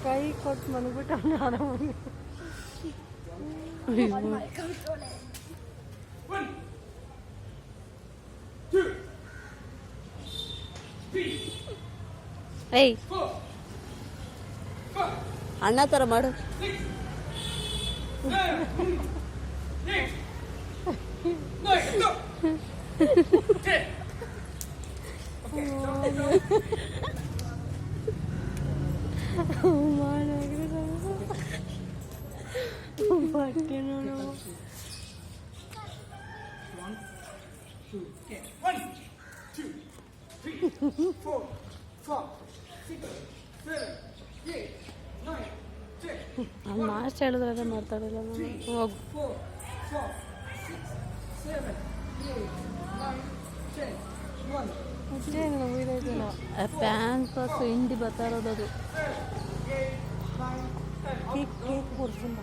ಕೈ ಕೊಟ್ಟು ಮನ್ಬಿಟ್ಟು ಆರಾಮಾಗಿ. ಏಯ್ ಅಣ್ಣ ಥರ ಮಾಡು. ಬಟ್ಟೆ ನೋಡು. ಅಲ್ಲಿ ಮಾಸ್ಟ್ ಹೇಳಿದ್ರೆ ಮಾತಾಡಲ್ಲ ನಾನು. ಹೋಗು. ಪ್ಯಾನ್ ಪಾಸ್ ಹಿಂಡಿ ಬರ್ತಾ ಇರೋದು. ಕೇಕ್ ಕೊಡ್ಸಿಲ್ಲ.